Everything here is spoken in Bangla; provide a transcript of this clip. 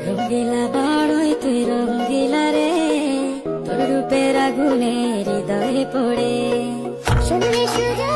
রঙ্গিলা বড়ই তুই রঙ্গিলা রে, তোর রূপের আগুনে হৃদয়ে পড়ে শুনলে সুরে